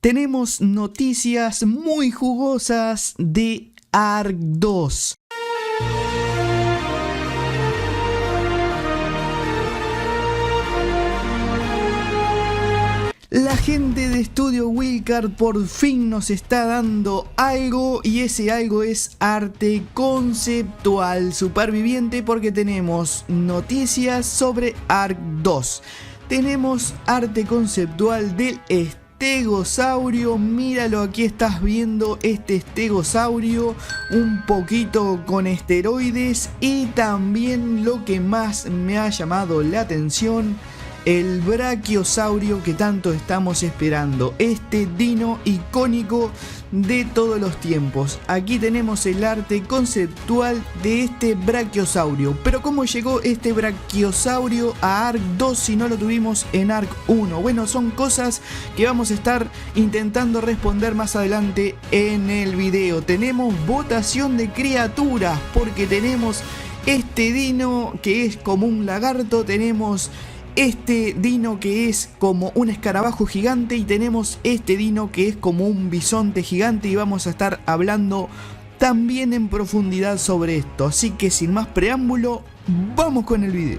tenemos noticias muy jugosas de Ark 2. La gente de Estudio Wildcard por fin nos está dando algo, y ese algo es arte conceptual superviviente, porque tenemos noticias sobre Ark 2. Tenemos arte conceptual del estegosaurio. Míralo, aquí estás viendo este estegosaurio un poquito con esteroides, y también lo que más me ha llamado la atención, el brachiosaurio que tanto estamos esperando, este dino icónico de todos los tiempos. Aquí tenemos el arte conceptual de este brachiosaurio. Pero ¿cómo llegó este brachiosaurio a Ark 2 si no lo tuvimos en Ark 1? Bueno, son cosas que vamos a estar intentando responder más adelante en el video. Tenemos votación de criaturas, porque tenemos este dino que es como un lagarto, tenemos este dino que es como un escarabajo gigante, y tenemos este dino que es como un bisonte gigante, y vamos a estar hablando también en profundidad sobre esto. Así que sin más preámbulo, vamos con el video.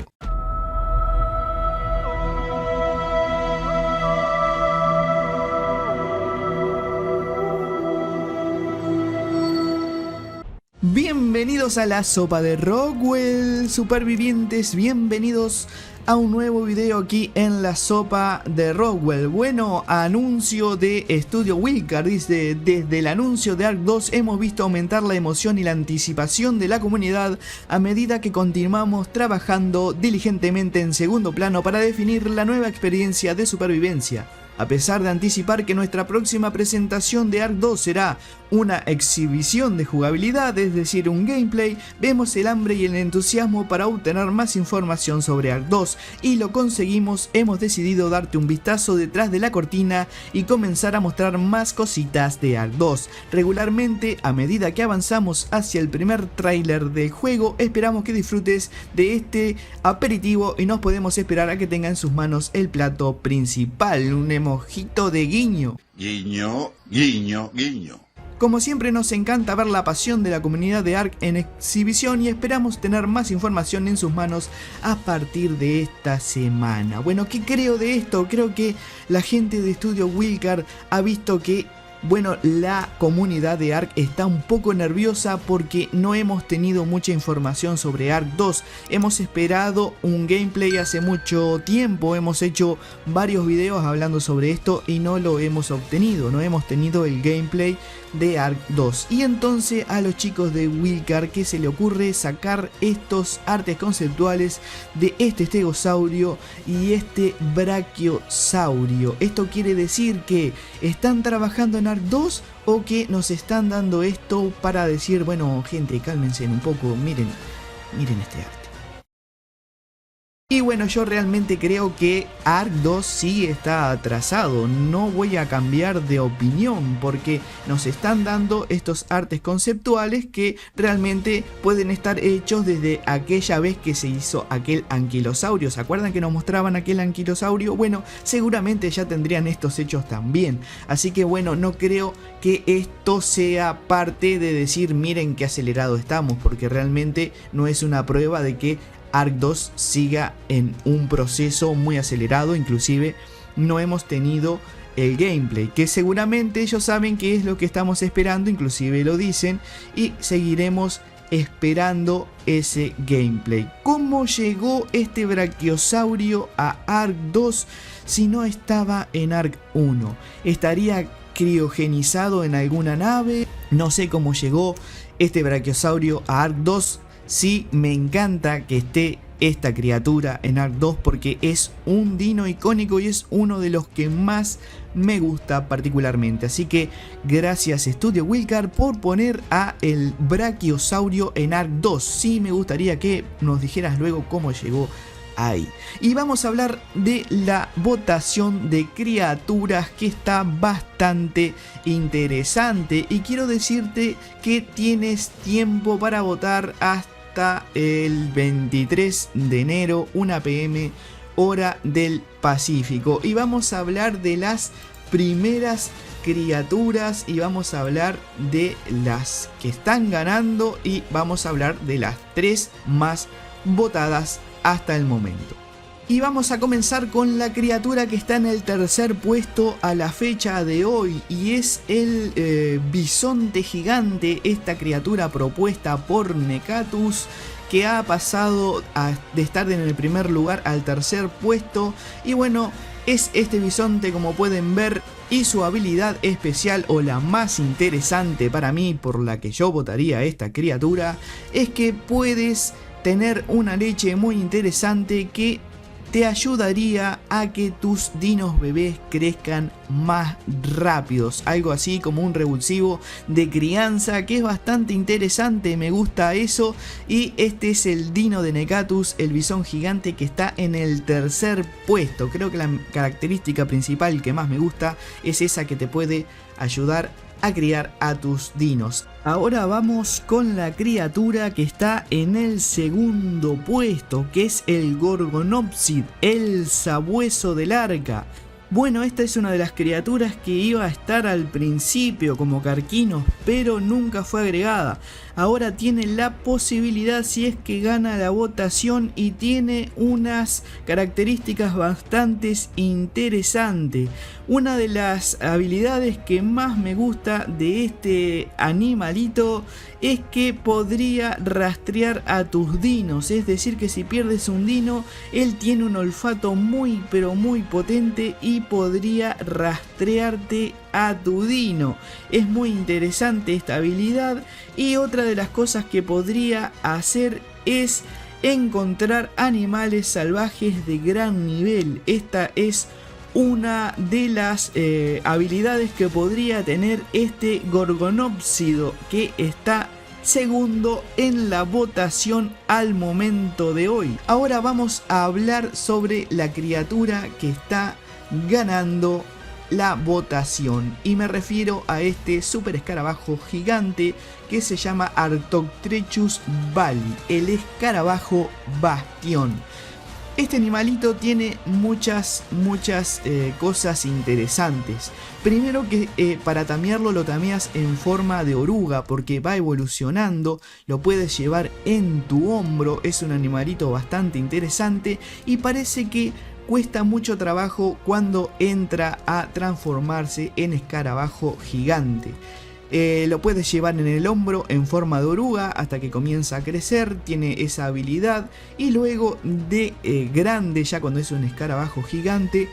Bienvenidos a la sopa de Rockwell, supervivientes, bienvenidos a un nuevo video aquí en la sopa de Rockwell. Bueno, anuncio de Estudio Wildcard. Dice: desde el anuncio de Ark 2 hemos visto aumentar la emoción y la anticipación de la comunidad a medida que continuamos trabajando diligentemente en segundo plano para definir la nueva experiencia de supervivencia. A pesar de anticipar que nuestra próxima presentación de Ark 2 será una exhibición de jugabilidad, es decir, un gameplay, vemos el hambre y el entusiasmo para obtener más información sobre Ark 2, y lo conseguimos. Hemos decidido darte un vistazo detrás de la cortina y comenzar a mostrar más cositas de Ark 2. Regularmente, a medida que avanzamos hacia el primer tráiler del juego, esperamos que disfrutes de este aperitivo y nos podemos esperar a que tenga en sus manos el plato principal, un emojito de guiño. Guiño, guiño, guiño. Como siempre, nos encanta ver la pasión de la comunidad de Ark en exhibición, y esperamos tener más información en sus manos a partir de esta semana. Bueno, ¿qué creo de esto? Creo que la gente de Estudio Wildcard ha visto que, bueno, la comunidad de Ark está un poco nerviosa porque no hemos tenido mucha información sobre Ark 2. Hemos esperado un gameplay hace mucho tiempo, hemos hecho varios videos hablando sobre esto y no lo hemos obtenido, no hemos tenido el gameplay de Ark 2. Y entonces a los chicos de Wildcard, ¿qué se le ocurre? Sacar estos artes conceptuales de este estegosaurio y este brachiosaurio. Esto quiere decir que están trabajando en Ark 2, o que nos están dando esto para decir: bueno, gente, cálmense un poco, miren este arte. Y bueno, yo realmente creo que Ark 2 sí está atrasado. No voy a cambiar de opinión, porque nos están dando estos artes conceptuales que realmente pueden estar hechos desde aquella vez que se hizo aquel anquilosaurio. ¿Se acuerdan que nos mostraban aquel anquilosaurio? Bueno, seguramente ya tendrían estos hechos también. Así que bueno, no creo que esto sea parte de decir: miren qué acelerado estamos, porque realmente no es una prueba de que Ark 2 siga en un proceso muy acelerado. Inclusive no hemos tenido el gameplay, que seguramente ellos saben que es lo que estamos esperando, inclusive lo dicen, y seguiremos esperando ese gameplay. ¿Cómo llegó este brachiosaurio a Ark 2 si no estaba en Ark 1? ¿Estaría criogenizado en alguna nave? No sé cómo llegó este brachiosaurio a Ark 2. Sí, me encanta que esté esta criatura en Ark 2 porque es un dino icónico y es uno de los que más me gusta particularmente. Así que gracias Estudio Wildcard por poner a el brachiosaurio en Ark 2. Sí, me gustaría que nos dijeras luego cómo llegó ahí. Y vamos a hablar de la votación de criaturas, que está bastante interesante, y quiero decirte que tienes tiempo para votar hasta el 23 de enero, 1 p.m. hora del Pacífico, y vamos a hablar de las primeras criaturas y vamos a hablar de las que están ganando y vamos a hablar de las 3 más votadas hasta el momento. Y vamos a comenzar con la criatura que está en el tercer puesto a la fecha de hoy, y es el bisonte gigante, esta criatura propuesta por Nekatus, que ha pasado de estar en el primer lugar al tercer puesto. Y bueno, es este bisonte, como pueden ver, y su habilidad especial, o la más interesante para mí, por la que yo votaría a esta criatura, es que puedes tener una leche muy interesante que te ayudaría a que tus dinos bebés crezcan más rápidos. Algo así como un revulsivo de crianza, que es bastante interesante, me gusta eso. Y este es el dino de Nekatus, el bisón gigante, que está en el tercer puesto. Creo que la característica principal que más me gusta es esa, que te puede ayudar a criar a tus dinos. Ahora vamos con la criatura que está en el segundo puesto, que es el Gorgonopsid, el sabueso del arca. Bueno, esta es una de las criaturas que iba a estar al principio como Carquinos, pero nunca fue agregada. Ahora tiene la posibilidad, si es que gana la votación, y tiene unas características bastante interesantes. Una de las habilidades que más me gusta de este animalito es que podría rastrear a tus dinos. Es decir, que si pierdes un dino, él tiene un olfato muy pero muy potente y podría rastrearte a tu dino. Es muy interesante esta habilidad. Y otra de las cosas que podría hacer es encontrar animales salvajes de gran nivel. Esta es una de las habilidades que podría tener este Gorgonópsido, que está segundo en la votación al momento de hoy. Ahora vamos a hablar sobre la criatura que está ganando la votación, y me refiero a este super escarabajo gigante que se llama Artoctrechus bali, el escarabajo bastión. Este animalito tiene muchas cosas interesantes. Primero, que para tamearlo lo tameas en forma de oruga, porque va evolucionando, lo puedes llevar en tu hombro. Es un animalito bastante interesante y parece que cuesta mucho trabajo cuando entra a transformarse en escarabajo gigante. Lo puedes llevar en el hombro en forma de oruga hasta que comienza a crecer, tiene esa habilidad, y luego de grande, ya cuando es un escarabajo gigante,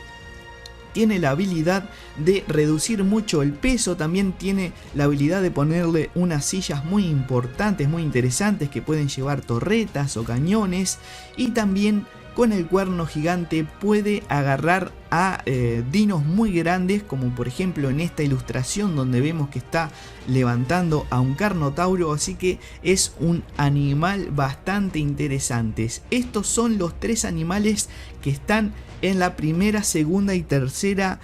tiene la habilidad de reducir mucho el peso. También tiene la habilidad de ponerle unas sillas muy importantes, muy interesantes, que pueden llevar torretas o cañones, y también con el cuerno gigante puede agarrar a dinos muy grandes, como por ejemplo en esta ilustración donde vemos que está levantando a un carnotauro. Así que es un animal bastante interesante. Estos son los 3 animales que están en la primera, segunda y tercera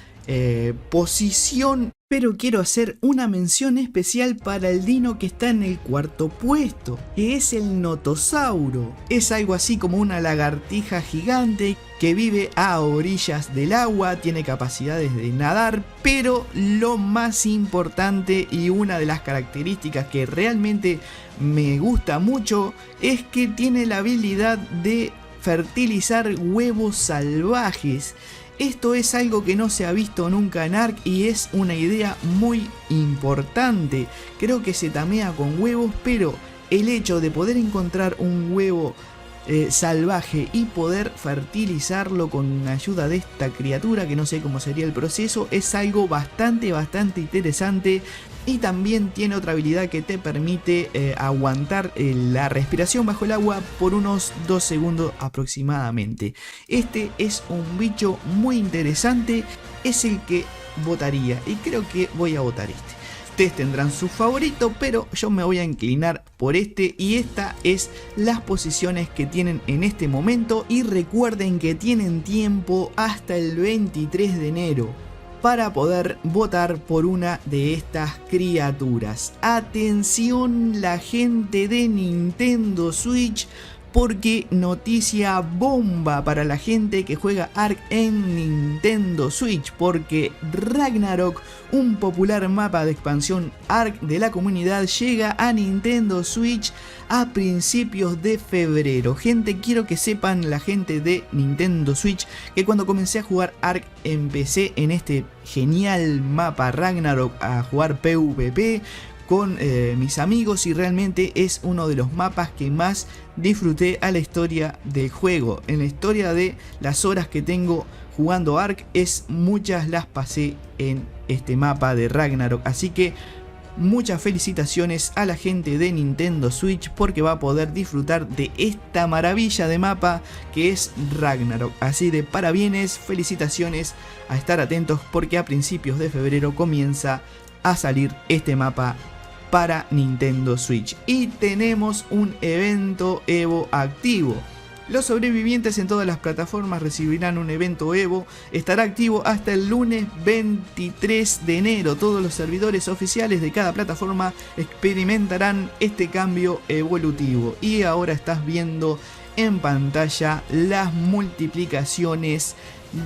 posición. Pero quiero hacer una mención especial para el dino que está en el cuarto puesto, que es el Notosauro. Es algo así como una lagartija gigante que vive a orillas del agua, tiene capacidades de nadar, pero lo más importante y una de las características que realmente me gusta mucho es que tiene la habilidad de fertilizar huevos salvajes. Esto es algo que no se ha visto nunca en Ark y es una idea muy importante. Creo que se tamea con huevos, pero el hecho de poder encontrar un huevo salvaje y poder fertilizarlo con ayuda de esta criatura, que no sé cómo sería el proceso, es algo bastante interesante. Y también tiene otra habilidad que te permite aguantar la respiración bajo el agua por unos 2 segundos aproximadamente. Este es un bicho muy interesante, es el que votaría y creo que voy a votar este. Ustedes tendrán su favorito, pero yo me voy a inclinar por este, y esta es las posiciones que tienen en este momento. Y recuerden que tienen tiempo hasta el 23 de enero para poder votar por una de estas criaturas. Atención, la gente de Nintendo Switch, porque noticia bomba para la gente que juega Ark en Nintendo Switch, porque Ragnarok, un popular mapa de expansión Ark de la comunidad, llega a Nintendo Switch a principios de febrero. Gente, quiero que sepan la gente de Nintendo Switch que cuando comencé a jugar Ark empecé en este genial mapa Ragnarok a jugar PvP con mis amigos, y realmente es uno de los mapas que más disfruté a la historia del juego. En la historia de las horas que tengo jugando Ark, muchas las pasé en este mapa de Ragnarok, así que muchas felicitaciones a la gente de Nintendo Switch porque va a poder disfrutar de esta maravilla de mapa que es Ragnarok. Así de parabienes, felicitaciones, a estar atentos porque a principios de febrero comienza a salir este mapa para Nintendo Switch. Y tenemos un evento Evo activo. Los sobrevivientes en todas las plataformas recibirán un evento Evo. Estará activo hasta el lunes 23 de enero. Todos los servidores oficiales de cada plataforma experimentarán este cambio evolutivo. Y ahora estás viendo en pantalla las multiplicaciones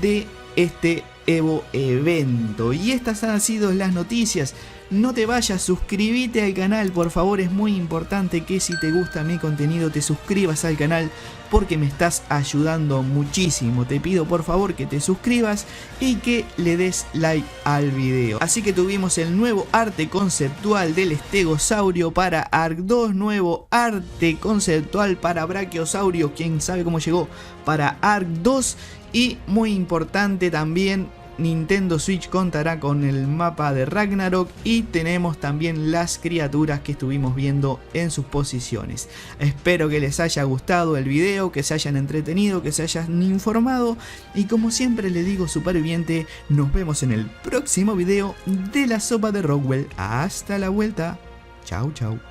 de este Evo evento. Y estas han sido las noticias. No te vayas, suscríbete al canal, por favor, es muy importante que si te gusta mi contenido te suscribas al canal porque me estás ayudando muchísimo. Te pido por favor que te suscribas y que le des like al video. Así que tuvimos el nuevo arte conceptual del estegosaurio para Ark 2, nuevo arte conceptual para Brachiosaurio, quién sabe cómo llegó, para Ark 2, y muy importante también, Nintendo Switch contará con el mapa de Ragnarok y tenemos también las criaturas que estuvimos viendo en sus posiciones. Espero que les haya gustado el video, que se hayan entretenido, que se hayan informado, y como siempre les digo, superviviente, nos vemos en el próximo video de la sopa de Rockwell. Hasta la vuelta. Chau chau.